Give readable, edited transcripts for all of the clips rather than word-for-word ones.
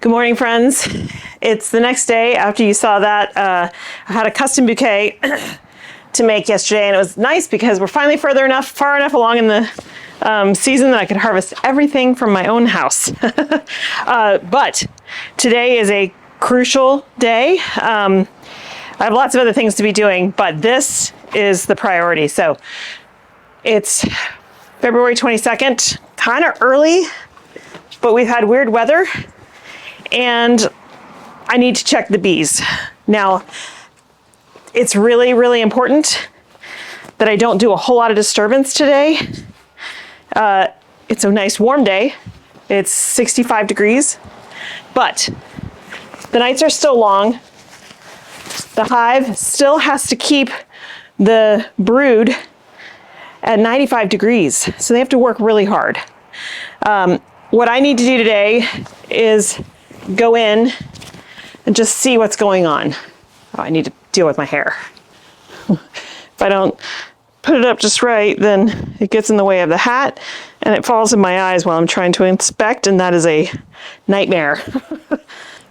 Good morning, friends. It's the next day after you saw that. I had a custom bouquet to make yesterday, and it was nice because we're finally far enough along in the season that I could harvest everything from my own house. But today is a crucial day. I have lots of other things to be doing, but this is the priority. So it's February 22nd, kind of early, but we've had weird weather. And I need to check the bees. Now, it's really, really important that I don't do a whole lot of disturbance today. It's a nice warm day. It's 65 degrees, but the nights are still long. The hive still has to keep the brood at 95 degrees, so they have to work really hard. What I need to do today is go in and just see what's going on. Oh, I need to deal with my hair. If I don't put it up just right, then it gets in the way of the hat and it falls in my eyes while I'm trying to inspect, and that is a nightmare.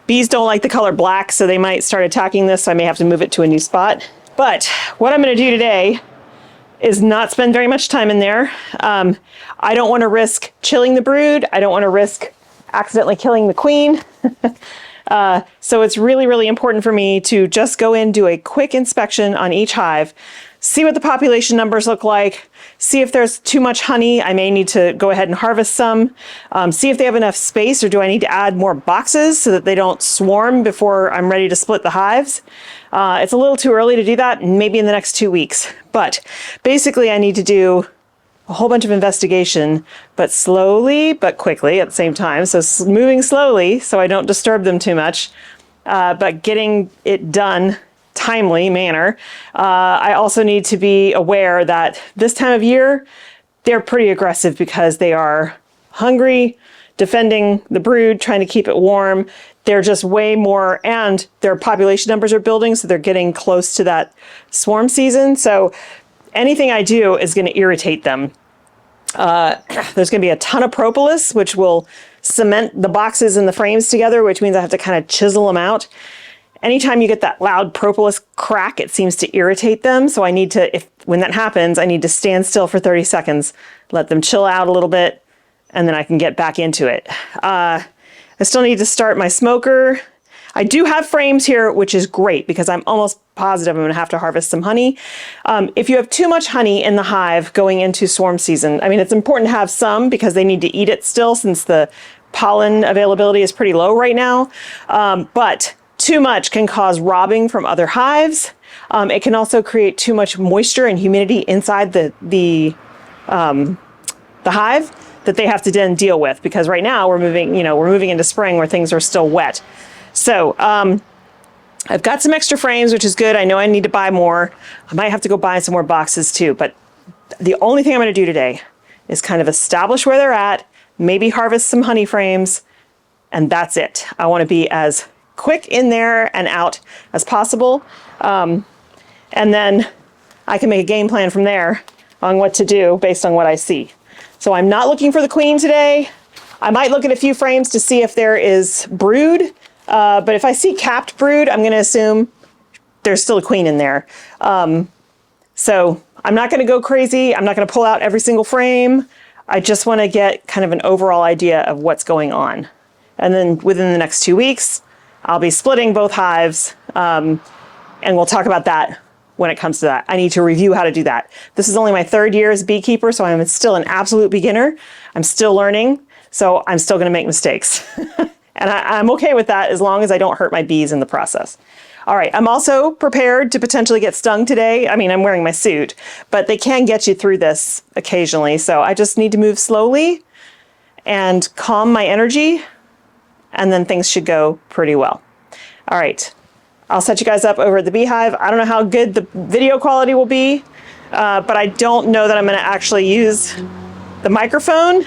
Bees don't like the color black, so they might start attacking this, so I may have to move it to a new spot. But what I'm going to do today is not spend very much time in there. I don't want to risk chilling the brood. I don't want to risk accidentally killing the queen. So it's really, really important for me to just go in, do a quick inspection on each hive, see what the population numbers look like, see if there's too much honey. I may need to go ahead and harvest some, see if they have enough space, or do I need to add more boxes so that they don't swarm before I'm ready to split the hives. It's a little too early to do that, maybe in the next 2 weeks. But basically I need to do a whole bunch of investigation, but slowly, but quickly at the same time. So moving slowly so I don't disturb them too much, but getting it done timely manner. I also need to be aware that this time of year, they're pretty aggressive because they are hungry, defending the brood, trying to keep it warm. They're just way more, and their population numbers are building, so they're getting close to that swarm season. So anything I do is going to irritate them. There's going to be a ton of propolis, which will cement the boxes and the frames together, which means I have to kind of chisel them out. Anytime you get that loud propolis crack, it seems to irritate them. So I need to, when that happens, I need to stand still for 30 seconds, let them chill out a little bit, and then I can get back into it. I still need to start my smoker. I do have frames here, which is great because I'm almost positive I'm going to have to harvest some honey. If you have too much honey in the hive going into swarm season, I mean, it's important to have some because they need to eat it still, since the pollen availability is pretty low right now. But too much can cause robbing from other hives. It can also create too much moisture and humidity inside the hive that they have to then deal with, because right now we're moving into spring where things are still wet. So I've got some extra frames, which is good. I know I need to buy more. I might have to go buy some more boxes too, but the only thing I'm going to do today is kind of establish where they're at, maybe harvest some honey frames, and that's it. I want to be as quick in there and out as possible. And then I can make a game plan from there on what to do based on what I see. So I'm not looking for the queen today. I might look at a few frames to see if there is brood. But if I see capped brood, I'm going to assume there's still a queen in there. So I'm not going to go crazy. I'm not going to pull out every single frame. I just want to get kind of an overall idea of what's going on. And then within the next 2 weeks, I'll be splitting both hives. And we'll talk about that when it comes to that. I need to review how to do that. This is only my 3rd year as a beekeeper, so I'm still an absolute beginner. I'm still learning, so I'm still going to make mistakes. And I'm okay with that as long as I don't hurt my bees in the process. All right, I'm also prepared to potentially get stung today. I mean, I'm wearing my suit, but they can get you through this occasionally. So I just need to move slowly and calm my energy, and then things should go pretty well. All right, I'll set you guys up over at the beehive. I don't know how good the video quality will be, but I don't know that I'm gonna actually use the microphone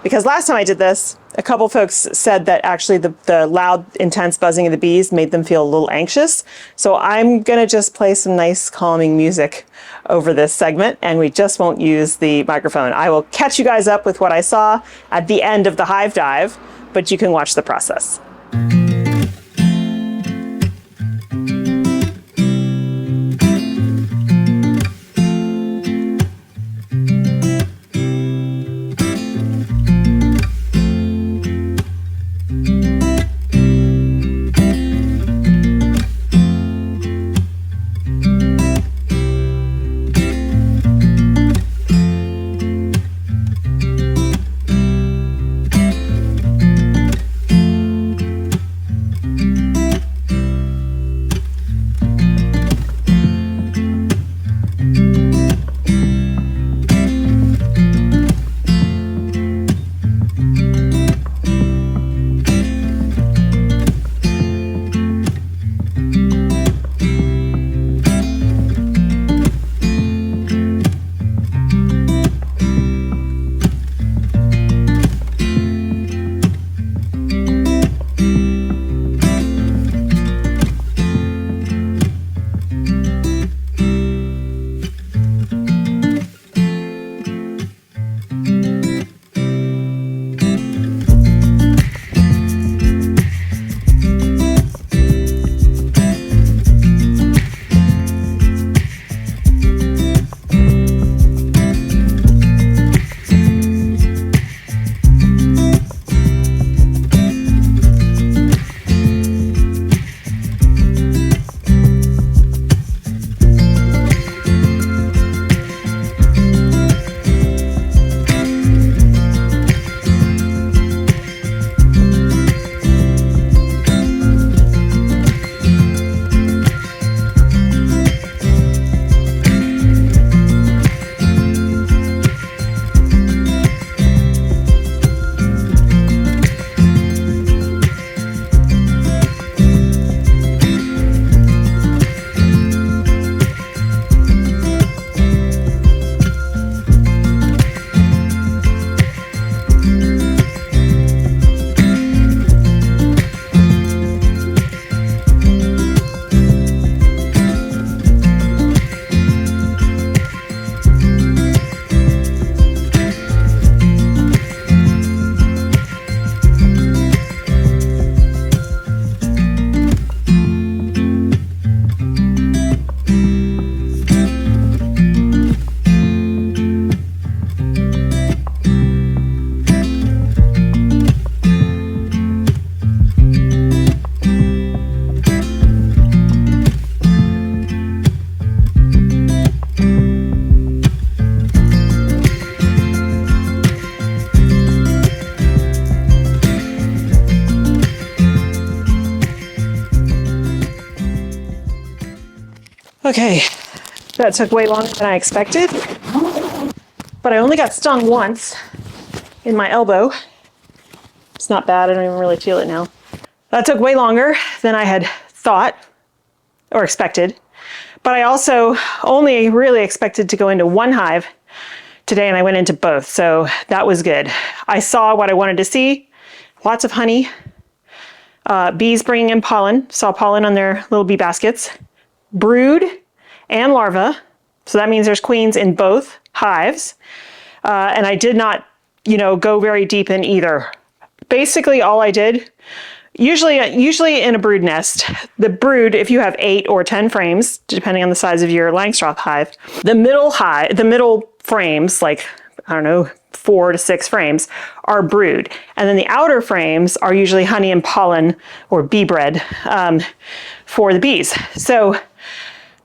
because last time I did this, a couple folks said that actually the loud, intense buzzing of the bees made them feel a little anxious. So I'm gonna just play some nice calming music over this segment, and we just won't use the microphone. I will catch you guys up with what I saw at the end of the hive dive, but you can watch the process. Okay, that took way longer than I expected, but I only got stung once in my elbow. It's not bad, I don't even really feel it now. That took way longer than I had thought or expected, but I also only really expected to go into one hive today, and I went into both, so that was good. I saw what I wanted to see, lots of honey, bees bringing in pollen, saw pollen on their little bee baskets, brood and larva, so that means there's queens in both hives, and I did not, go very deep in either. Basically, all I did, usually in a brood nest, the brood, if you have 8 or 10 frames, depending on the size of your Langstroth hive, the middle frames, like, I don't know, 4 to 6 frames, are brood. And then the outer frames are usually honey and pollen or bee bread for the bees. So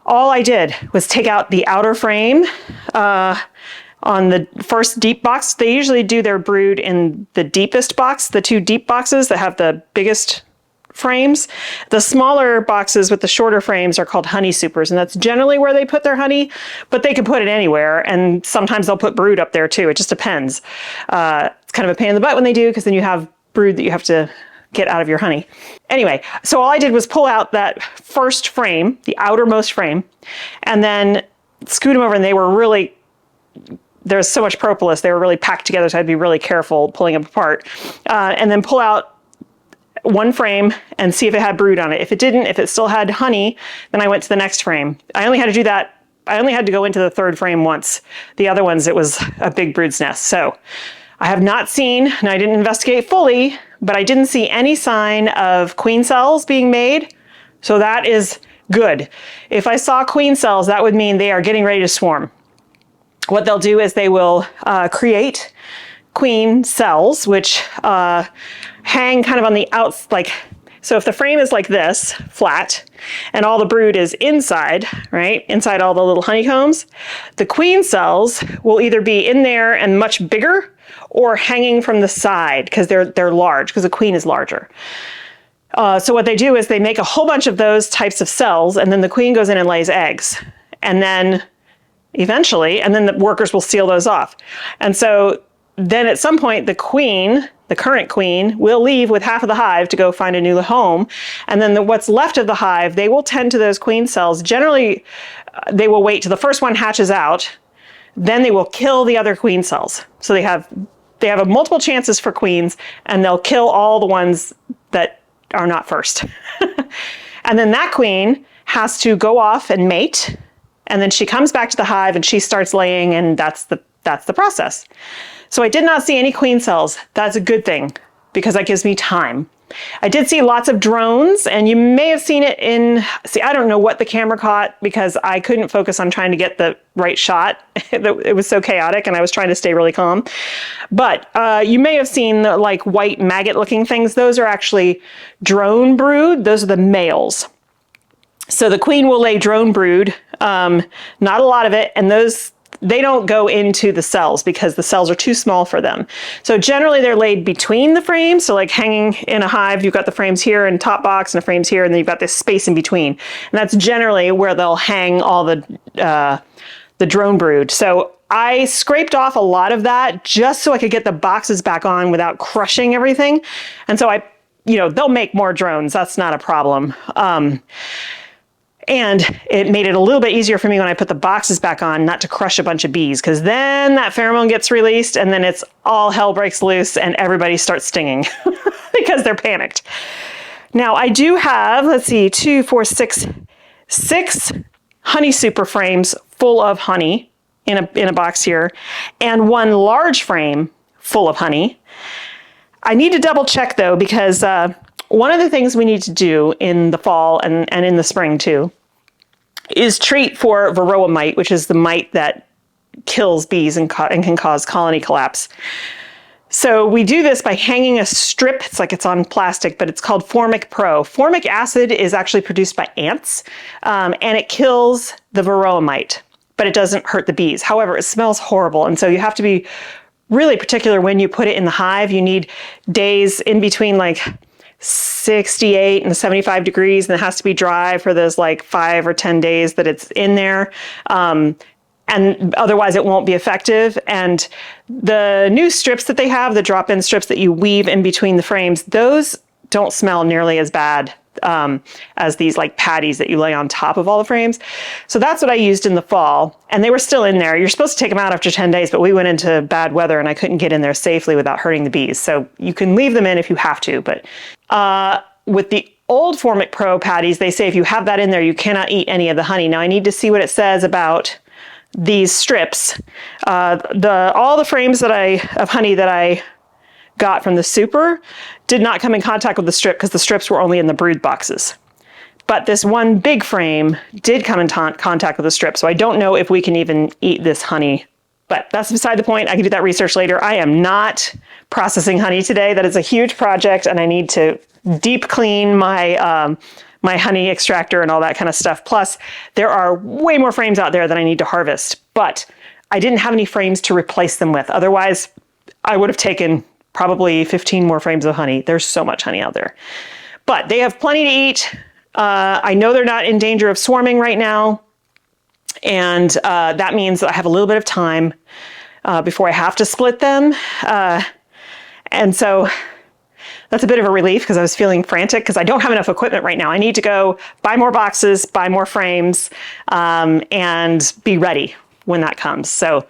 all I did was take out the outer frame on the first deep box. They usually do their brood in the deepest box, the 2 deep boxes that have the biggest frames. The smaller boxes with the shorter frames are called honey supers, and that's generally where they put their honey, but they can put it anywhere, and sometimes they'll put brood up there too. It just depends. It's kind of a pain in the butt when they do, because then you have brood that you have to get out of your honey. Anyway, so all I did was pull out that first frame, the outermost frame, and then scoot them over, and they were really, there's so much propolis, they were really packed together, so I'd be really careful pulling them apart. And then pull out one frame and see if it had brood on it. If it didn't, if it still had honey, then I went to the next frame. I only had to do that, I only had to go into the 3rd frame once. The other ones, it was a big brood's nest. So I have not seen, and I didn't investigate fully, but I didn't see any sign of queen cells being made. So that is good. If I saw queen cells, that would mean they are getting ready to swarm. What they'll do is they will create queen cells, which hang kind of on the outs, like, so if the frame is like this, flat, and all the brood is inside, right, inside all the little honeycombs, the queen cells will either be in there and much bigger or hanging from the side because they're large, because the queen is larger. So what they do is they make a whole bunch of those types of cells, and then the queen goes in and lays eggs. And then eventually, and then the workers will seal those off. And so then at some point, the queen, the current queen, will leave with half of the hive to go find a new home. And then what's left of the hive, they will tend to those queen cells. Generally, they will wait till the first one hatches out. Then they will kill the other queen cells. So they have multiple chances for queens, and they'll kill all the ones that are not first. And then that queen has to go off and mate. And then she comes back to the hive and she starts laying, and that's the process. So I did not see any queen cells. That's a good thing because that gives me time. I did see lots of drones, and you may have seen it I don't know what the camera caught because I couldn't focus on trying to get the right shot. It was so chaotic and I was trying to stay really calm. But you may have seen the like white maggot looking things. Those are actually drone brood. Those are the males. So the queen will lay drone brood, not a lot of it, and they don't go into the cells because the cells are too small for them. So generally they're laid between the frames. So like hanging in a hive, you've got the frames here and top box and the frames here, and then you've got this space in between. And that's generally where they'll hang all the drone brood. So I scraped off a lot of that just so I could get the boxes back on without crushing everything. And so they'll make more drones. That's not a problem. And it made it a little bit easier for me when I put the boxes back on not to crush a bunch of bees, because then that pheromone gets released and then it's all hell breaks loose and everybody starts stinging because they're panicked. Now I do have, let's see, 6 honey super frames full of honey in a box here, and 1 large frame full of honey. I need to double check though, because one of the things we need to do in the fall and in the spring too is treat for varroa mite, which is the mite that kills bees and can cause colony collapse. So we do this by hanging a strip. It's on plastic, but it's called Formic Pro. Formic acid is actually produced by ants, and it kills the varroa mite, but it doesn't hurt the bees. However, it smells horrible, and so you have to be really particular when you put it in the hive. You need days in between like 68 and 75 degrees, and it has to be dry for those like 5 or 10 days that it's in there. And otherwise it won't be effective. And the new strips that they have, the drop-in strips that you weave in between the frames, those don't smell nearly as bad as these like patties that you lay on top of all the frames. So that's what I used in the fall, and they were still in there. You're supposed to take them out after 10 days, but we went into bad weather and I couldn't get in there safely without hurting the bees. So you can leave them in if you have to, but with the old Formic Pro patties, they say if you have that in there, you cannot eat any of the honey. Now I need to see what it says about these strips. All the frames of honey that I got from the super did not come in contact with the strip because the strips were only in the brood boxes. But this one big frame did come in contact with the strip, so I don't know if we can even eat this honey. But that's beside the point. I can do that research later. I am not processing honey today. That is a huge project, and I need to deep clean my my honey extractor and all that kind of stuff. Plus, there are way more frames out there that I need to harvest, but I didn't have any frames to replace them with. Otherwise, I would have taken probably 15 more frames of honey. There's so much honey out there. But they have plenty to eat. I know they're not in danger of swarming right now. And that means that I have a little bit of time before I have to split them. And so that's a bit of a relief because I was feeling frantic because I don't have enough equipment right now. I need to go buy more boxes, buy more frames, and be ready when that comes. So,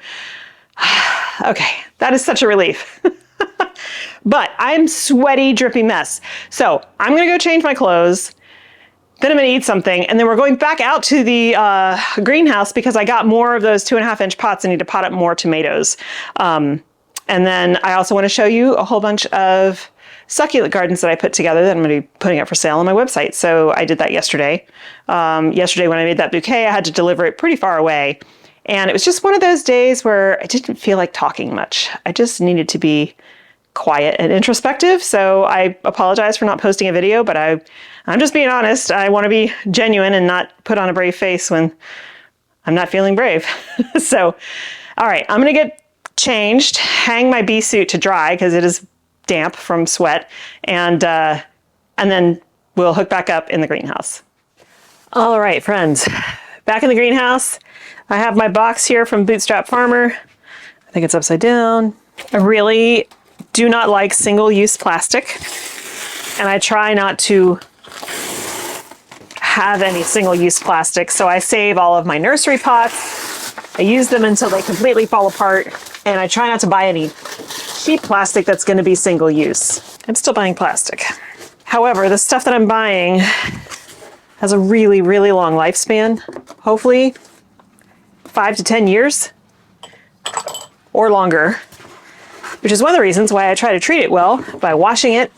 okay, that is such a relief. But I'm sweaty, drippy mess. So I'm gonna go change my clothes. Then I'm gonna eat something, and then we're going back out to the greenhouse because I got more of those 2.5-inch pots. I need to pot up more tomatoes. And then I also want to show you a whole bunch of succulent gardens that I put together that I'm going to be putting up for sale on my website. So I did that yesterday. Yesterday when I made that bouquet, I had to deliver it pretty far away. And it was just one of those days where I didn't feel like talking much. I just needed to be quiet and introspective. So I apologize for not posting a video, but I'm just being honest. I want to be genuine and not put on a brave face when I'm not feeling brave. So, all right, I'm going to get changed, hang my bee suit to dry because it is damp from sweat, and then we'll hook back up in the greenhouse. All right, friends, back in the greenhouse. I have my box here from Bootstrap Farmer. I think it's upside down. I really do not like single-use plastic, and I try not to have any single-use plastic, so I save all of my nursery pots. I use them until they completely fall apart, and I try not to buy any cheap plastic that's going to be single-use. I'm still buying plastic. However, the stuff that I'm buying has a really, really long lifespan, hopefully 5 to 10 years or longer, which is one of the reasons why I try to treat it well by washing it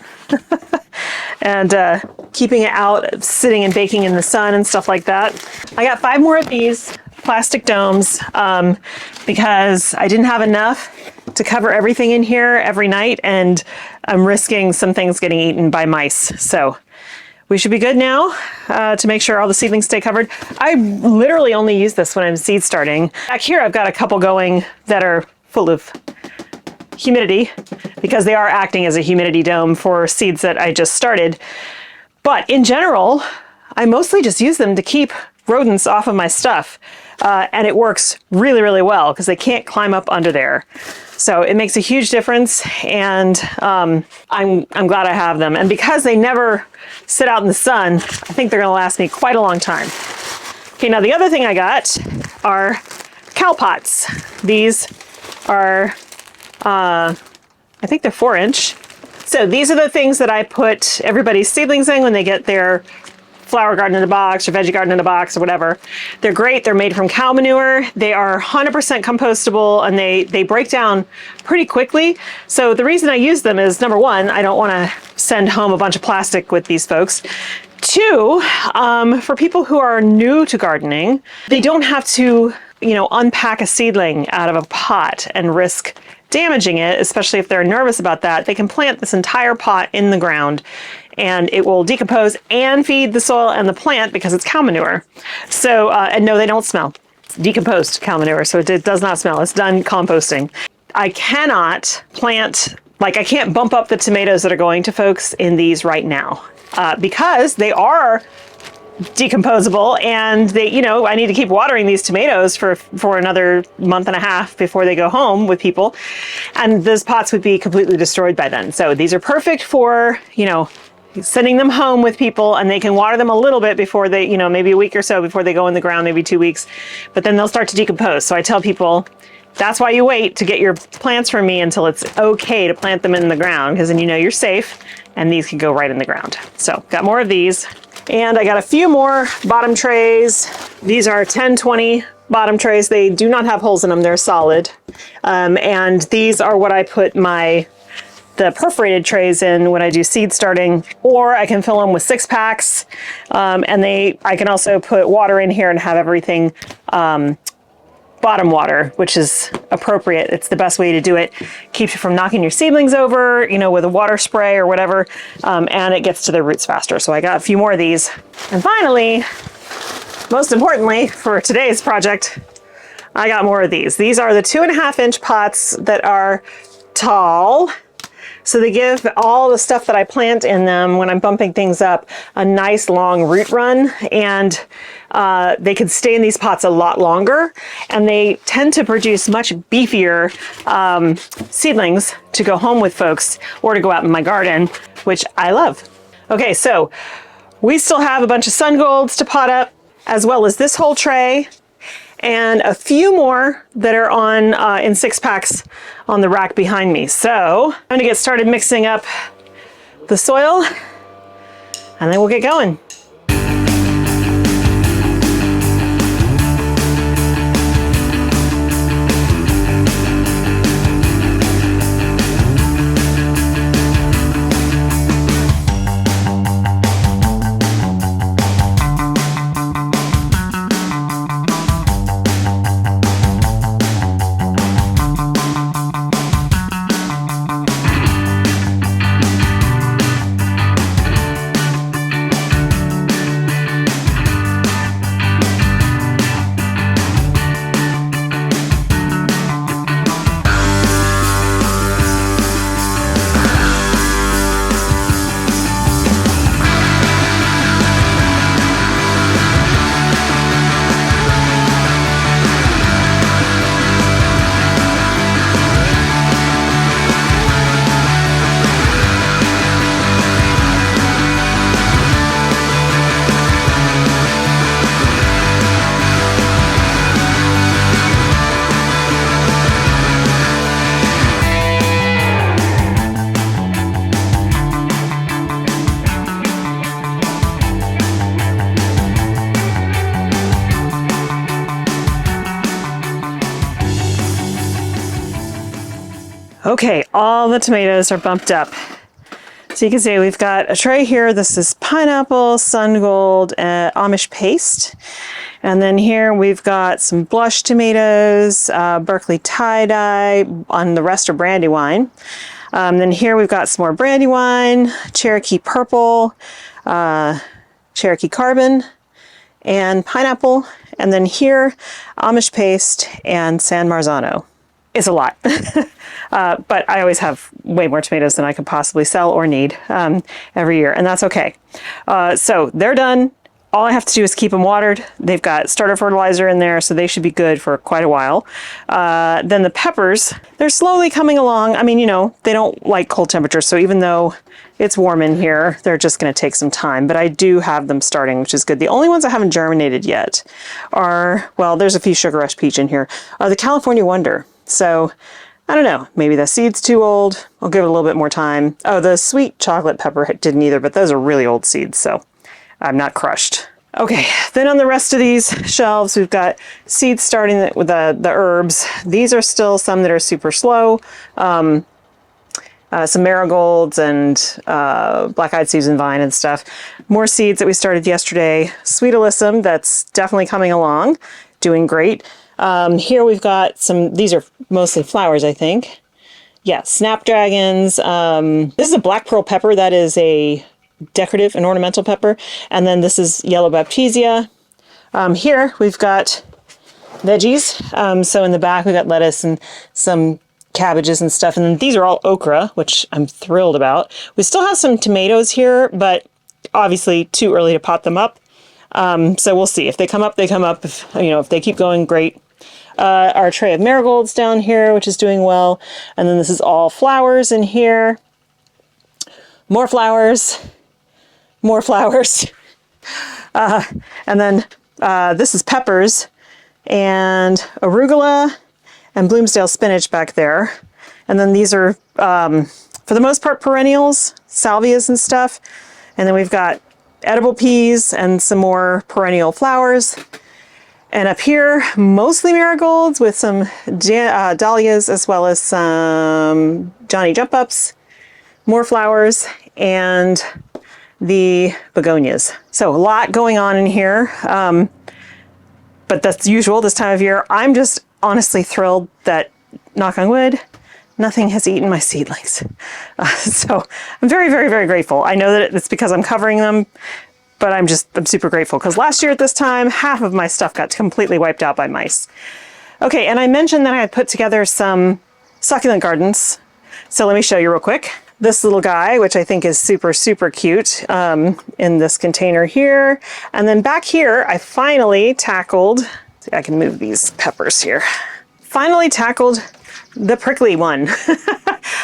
and keeping it out, sitting and baking in the sun and stuff like that. I got 5 more of these plastic domes because I didn't have enough to cover everything in here every night, and I'm risking some things getting eaten by mice. So we should be good now to make sure all the seedlings stay covered. I literally only use this when I'm seed starting. Back here I've got a couple going that are full of humidity because they are acting as a humidity dome for seeds that I just started. But in general, I mostly just use them to keep rodents off of my stuff. And it works really, really well because they can't climb up under there. So it makes a huge difference, and I'm glad I have them. And because they never sit out in the sun, I think they're going to last me quite a long time. Okay, now the other thing I got are cow pots. These are, I think they're 4-inch. So these are the things that I put everybody's seedlings in when they get their flower garden in a box or veggie garden in a box or whatever. They're great. They're made from cow manure. They are 100% compostable, and they break down pretty quickly. So the reason I use them is, number one, I don't want to send home a bunch of plastic with these folks. 2, for people who are new to gardening, they don't have to, unpack a seedling out of a pot and risk damaging it, especially if they're nervous about that. They can plant this entire pot in the ground and it will decompose and feed the soil and the plant because it's cow manure. So, and no, they don't smell. It's decomposed cow manure, so it does not smell. It's done composting. I cannot plant, I can't bump up the tomatoes that are going to folks in these right now because they are decomposable, and I need to keep watering these tomatoes for another month and a half before they go home with people, and those pots would be completely destroyed by then. So these are perfect for, sending them home with people, and they can water them a little bit before they, maybe a week or so before they go in the ground, maybe 2 weeks, but then they'll start to decompose. So I tell people, that's why you wait to get your plants from me until it's okay to plant them in the ground, because then you're safe, and these can go right in the ground. So got more of these. And I got a few more bottom trays. These are 10-20 bottom trays. They do not have holes in them. They're solid. And these are what I put the perforated trays in when I do seed starting, or I can fill them with 6-packs. And I can also put water in here and have everything bottom water, which is appropriate. It's the best way to do it. Keeps you from knocking your seedlings over, with a water spray or whatever, and it gets to their roots faster. So I got a few more of these. And finally, most importantly for today's project, I got more of these. These are the 2.5-inch pots that are tall. So they give all the stuff that I plant in them when I'm bumping things up a nice long root run, and they can stay in these pots a lot longer, and they tend to produce much beefier seedlings to go home with folks or to go out in my garden, which I love. Okay, so we still have a bunch of sun golds to pot up, as well as this whole tray, and a few more that are on in 6-packs on the rack behind me. So I'm gonna get started mixing up the soil, and then we'll get going. Okay, all the tomatoes are bumped up. So you can see we've got a tray here. This is pineapple, sun gold, Amish paste. And then here we've got some blush tomatoes, Berkeley tie-dye, on the rest are Brandywine. Then here we've got some more Brandywine, Cherokee purple, Cherokee carbon, and pineapple. And then here, Amish paste and San Marzano. It's a lot. But I always have way more tomatoes than I could possibly sell or need every year, and that's okay. So they're done. All I have to do is keep them watered. They've got starter fertilizer in there, so they should be good for quite a while. Then the peppers, they're slowly coming along. I mean, you know, they don't like cold temperatures, so even though it's warm in here, they're just going to take some time. But I do have them starting, which is good. The only ones I haven't germinated yet are, well, there's a few Sugar Rush Peach in here, are the California Wonder. So I don't know, maybe the seed's too old. I'll give it a little bit more time. Oh, the sweet chocolate pepper didn't either, but those are really old seeds, so I'm not crushed. Okay, then on the rest of these shelves, we've got seeds starting with the herbs. These are still some that are super slow. Some marigolds and black-eyed Susan vine and stuff. More seeds that we started yesterday. Sweet alyssum, that's definitely coming along, doing great. Here we've got some, these are mostly flowers, I think. Yeah, snapdragons. This is a black pearl pepper. That is a decorative and ornamental pepper. And then this is yellow baptisia. Here we've got veggies. So in the back we've got lettuce and some cabbages and stuff. And then these are all okra, which I'm thrilled about. We still have some tomatoes here, but obviously too early to pot them up. So we'll see. If they come up, they come up. If, you know, if they keep going, great. Our tray of marigolds down here, which is doing well. And then this is all flowers in here. More flowers. More flowers. And then this is peppers and arugula and Bloomsdale spinach back there. And then these are, for the most part, perennials, salvias and stuff. And then we've got edible peas and some more perennial flowers. And up here, mostly marigolds with some dahlias as well as some Johnny Jump Ups, more flowers, and the begonias. So a lot going on in here, but that's usual this time of year. I'm just honestly thrilled that, knock on wood, nothing has eaten my seedlings. So I'm very, very, very grateful. I know that it's because I'm covering them, but I'm super grateful because last year at this time, half of my stuff got completely wiped out by mice. Okay, and I mentioned that I had put together some succulent gardens. So let me show you real quick. This little guy, which I think is super, super cute, in this container here. And then back here, I finally tackled, see, I can move these peppers here. Finally tackled the prickly one.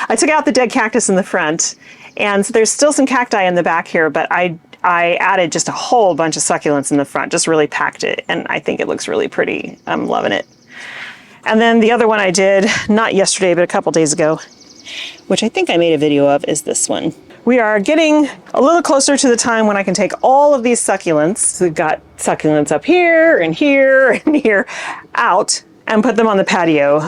I took out the dead cactus in the front, and so there's still some cacti in the back here, but I added just a whole bunch of succulents in the front, just really packed it, and I think it looks really pretty. I'm loving it. And then the other one I did, not yesterday, but a couple days ago, which I think I made a video of, is this one. We are getting a little closer to the time when I can take all of these succulents, we've got succulents up here and here and here, out and put them on the patio.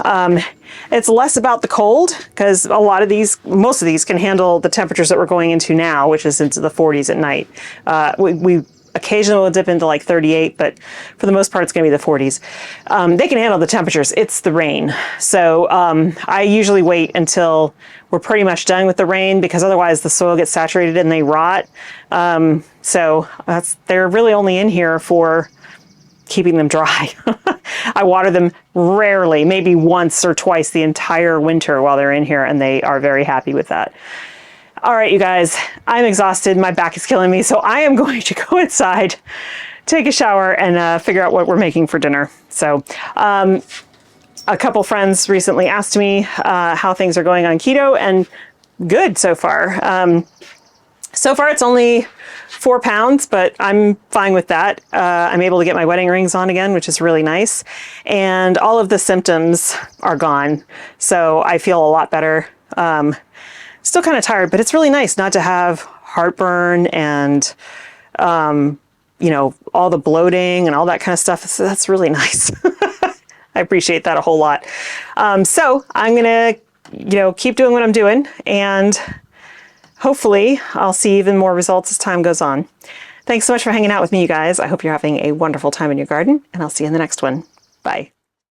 It's less about the cold because a lot of these, most of these can handle the temperatures that we're going into now, which is into the 40s at night. We occasionally will dip into like 38, but for the most part, it's going to be the 40s. They can handle the temperatures. It's the rain. So I usually wait until we're pretty much done with the rain because otherwise the soil gets saturated and they rot. So they're really only in here for keeping them dry. I water them rarely, maybe once or twice the entire winter while they're in here, and they are very happy with that. All right, you guys, I'm exhausted. My back is killing me, so I am going to go inside, take a shower, and figure out what we're making for dinner. So a couple friends recently asked me how things are going on keto, and good so far. So far, it's only 4 pounds, but I'm fine with that. I'm able to get my wedding rings on again, which is really nice. And all of the symptoms are gone. So I feel a lot better. Still kind of tired, but it's really nice not to have heartburn and, you know, all the bloating and all that kind of stuff. So that's really nice. I appreciate that a whole lot. So I'm going to keep doing what I'm doing, and hopefully I'll see even more results as time goes on. Thanks so much for hanging out with me, you guys. I hope you're having a wonderful time in your garden, and I'll see you in the next one. Bye.